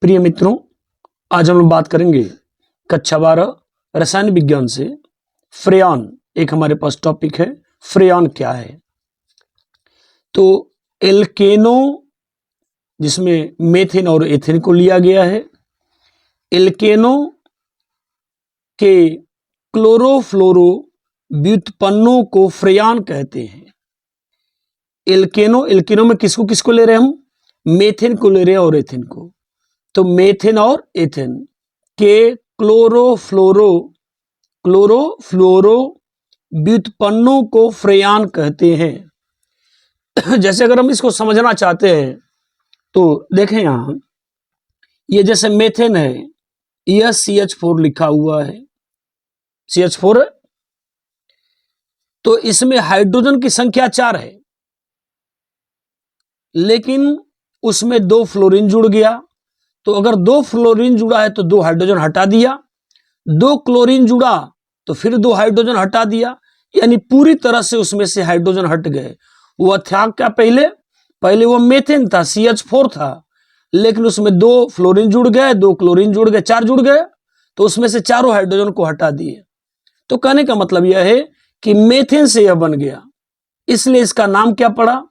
प्रिय मित्रों, आज हम लोग बात करेंगे कक्षा 12 रसायन विज्ञान से फ्रेयॉन। एक हमारे पास टॉपिक है, फ्रेयॉन क्या है। तो एल्केनो, जिसमें मेथेन और एथेन को लिया गया है, एल्केनो के क्लोरोफ्लोरो व्युत्पन्नों को फ्रेयॉन कहते हैं। एल्केनो में किसको किसको ले रहे हैं हम? मेथेन को ले रहे हैं और एथेन को। तो मेथेन और एथेन के क्लोरोफ्लोरो व्युत्पन्नों को फ्रेयॉन कहते हैं। जैसे अगर हम इसको समझना चाहते हैं तो देखें, यहां ये जैसे मेथेन है, यह CH4 लिखा हुआ है, CH4 है। तो इसमें हाइड्रोजन की संख्या 4 है, लेकिन उसमें 2 फ्लोरीन जुड़ गया। तो अगर 2 फ्लोरीन जुड़ा है तो 2 हाइड्रोजन हटा दिया, 2 क्लोरीन जुड़ा तो फिर 2 हाइड्रोजन हटा दिया, यानी पूरी तरह से उसमें से हाइड्रोजन हट गए। वो था क्या? पहले वो मेथेन था, CH4 था, लेकिन उसमें 2 फ्लोरीन जुड़ गए, 2 क्लोरीन जुड़ गए, 4 जुड़ गए, तो उसमें से चारों हाइड्रोजन को हटा दिए। तो कहने का मतलब यह है कि मेथेन से यह बन गया, इसलिए इसका नाम क्या पड़ा?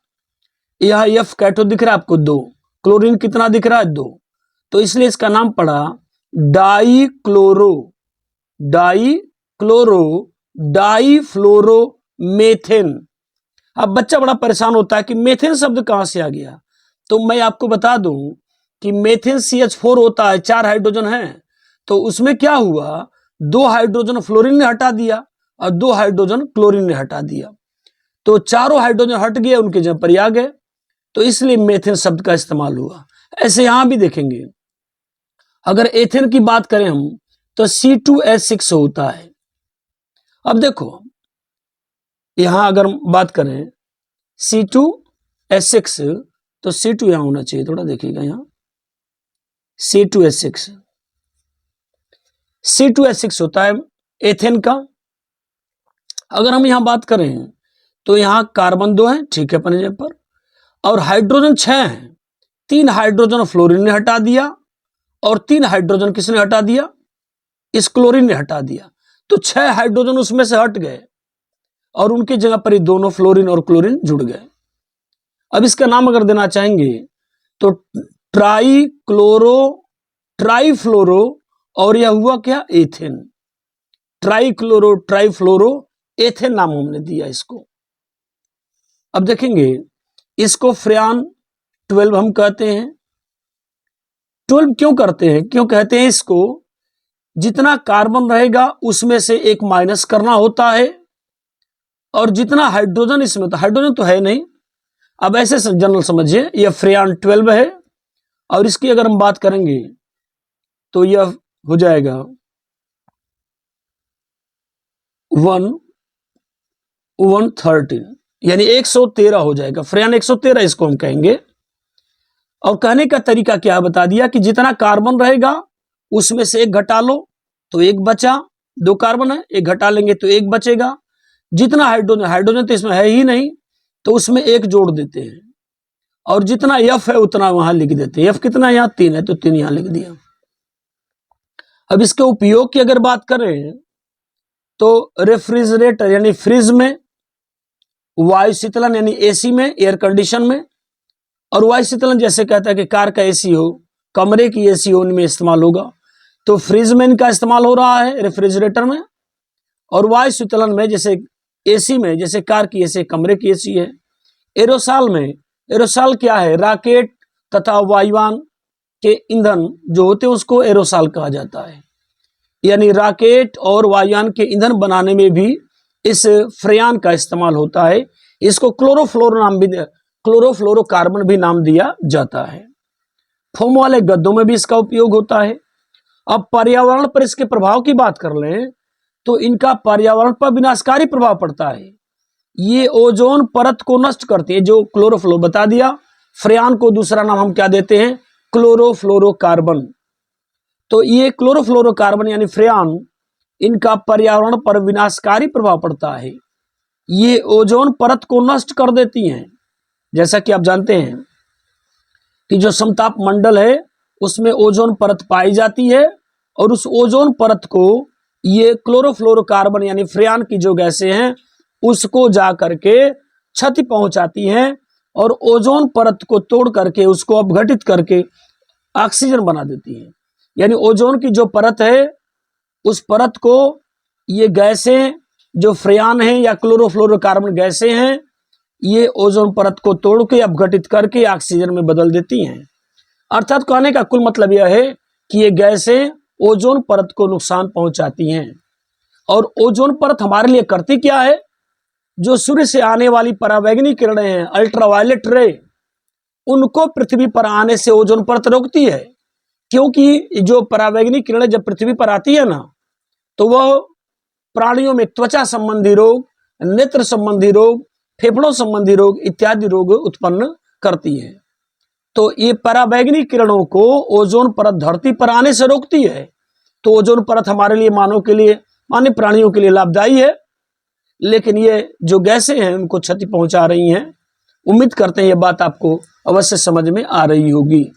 यह F कैटो दिख रहा है आपको, 2 क्लोरीन कितना दिख रहा है? 2। तो इसलिए इसका नाम पड़ा डाईफ्लोरोमेथेन। अब बच्चा बड़ा परेशान होता है कि मेथेन शब्द कहां से आ गया। तो मैं आपको बता दूं कि मेथेन CH4 होता है, 4 हाइड्रोजन है, तो उसमें क्या हुआ, 2 हाइड्रोजन फ्लोरीन ने हटा दिया और 2 हाइड्रोजन क्लोरीन ने हटा दिया, तो चारों हाइड्रोजन हट गए, उनके जगह पर आ गए, तो इसलिए मेथेन शब्द का इस्तेमाल हुआ। ऐसे यहां भी देखेंगे, अगर एथेन की बात करें हम तो C2H6 होता है। अब देखो, यहां अगर बात करें C2H6, तो C2 यहां होना चाहिए, थोड़ा देखिएगा, यहां C2H6 होता है एथेन का। अगर हम यहां बात करें तो यहां कार्बन 2 है, ठीक है, अपने जगह पर, और हाइड्रोजन 6 है। 3 हाइड्रोजन फ्लोरीन ने हटा दिया और 3 हाइड्रोजन किसने हटा दिया? इस क्लोरीन ने हटा दिया। तो 6 हाइड्रोजन उसमें से हट गए और उनकी जगह पर ही दोनों फ्लोरीन और क्लोरीन जुड़ गए। अब इसका नाम अगर देना चाहेंगे तो ट्राईफ्लोरो, और यह हुआ क्या? एथेन। ट्राईफ्लोरो एथेन नाम हमने दिया इसको। अब देखेंगे, इसको फ्रेयॉन 12 हम कहते हैं। 12 क्यों करते हैं? क्यों कहते हैं इसको? जितना कार्बन रहेगा उसमें से एक माइनस करना होता है, और जितना हाइड्रोजन इसमें, तो हाइड्रोजन तो है नहीं। अब ऐसे जनरल समझिए, यह फ्रेयॉन 12 है, और इसकी अगर हम बात करेंगे तो यह हो जाएगा 113, यानी 113 हो जाएगा। फ्रेयॉन 113 इसको हम कहेंगे। और कहने का तरीका क्या बता दिया कि जितना कार्बन रहेगा उसमें से एक घटा लो तो एक बचा, 2 कार्बन है, एक घटा लेंगे तो एक बचेगा। जितना हाइड्रोजन तो इसमें है ही नहीं, तो उसमें एक जोड़ देते हैं, और जितना F है उतना वहां लिख देते हैं। F कितना? यहाँ 3 है, तो 3 यहां लिख दिया। अब इसके उपयोग की अगर बात करें तो रेफ्रिजरेटर यानी फ्रिज में, वायु शीतलन यानी AC में, एयर कंडीशन में, और वायु शीतलन जैसे कहता है कि कार का AC हो, कमरे की AC हो, उनमें इस्तेमाल होगा। तो फ्रिज में इनका इस्तेमाल हो रहा है, रेफ्रिजरेटर में। और वायु शीतलन में जैसे AC में, जैसे कार की AC, कमरे की AC है। एरोसॉल में, एरोसॉल क्या है? रॉकेट तथा वायुयान के ईंधन जो होते हैं उसको एरोसॉल कहा जाता है। यानी रॉकेट और वायुयान के ईंधन बनाने में भी इस फ्रेयॉन का इस्तेमाल होता है। इसको क्लोरोफ्लोरोकार्बन भी नाम दिया जाता है। फोम वाले गद्दों में भी इसका उपयोग होता है। अब पर्यावरण पर इसके प्रभाव की बात कर लें तो इनका पर्यावरण पर विनाशकारी प्रभाव पड़ता है। ये ओजोन परत को नष्ट करते हैं, जो क्लोरोफ्लोरो बता दिया। फ्रेयॉन को दूसरा नाम हम क्या देते हैं? क्लोरोफ्लोरोकार्बन। तो ये क्लोरोफ्लोरोकार्बन यानी फ्रेयॉन, इनका पर्यावरण पर विनाशकारी प्रभाव पड़ता है। ये ओजोन परत को नष्ट कर देती हैं। जैसा कि आप जानते हैं कि जो समताप मंडल है उसमें ओजोन परत पाई जाती है और उस ओजोन परत को ये क्लोरोफ्लोरोकार्बन यानी फ्रेयान की जो गैसें हैं उसको जा करके क्षति पहुंचाती हैं और ओजोन परत को तोड़ करके उसको अपघटित करके ऑक्सीजन बना देती है। यानी ओजोन की जो परत है उस परत को ये गैसें जो फ्रेयान हैं या क्लोरोफ्लोरोकार्बन गैसें हैं ये ओजोन परत को तोड़ के अपघटित करके ऑक्सीजन में बदल देती हैं। अर्थात कहने का कुल मतलब यह है कि ये गैसें ओजोन परत को नुकसान पहुंचाती हैं। और ओजोन परत हमारे लिए करती क्या है? जो सूर्य से आने वाली पराबैंगनी किरणें हैं, अल्ट्रावायलेट रे, उनको पृथ्वी पर आने से ओजोन परत रोकती है। क्योंकि जो पराबैंगनी किरणें जब पृथ्वी पर आती है ना, तो वह प्राणियों में त्वचा संबंधी रोग, नेत्र संबंधी रोग, फेफड़ों संबंधी रोग इत्यादि रोग उत्पन्न करती है। तो ये पराबैंगनी किरणों को ओजोन परत धरती पर आने से रोकती है। तो ओजोन परत हमारे लिए, मानव के लिए, मानव प्राणियों के लिए लाभदायी है। लेकिन ये जो गैसें हैं उनको क्षति पहुंचा रही हैं। उम्मीद करते हैं ये बात आपको अवश्य समझ में आ रही होगी।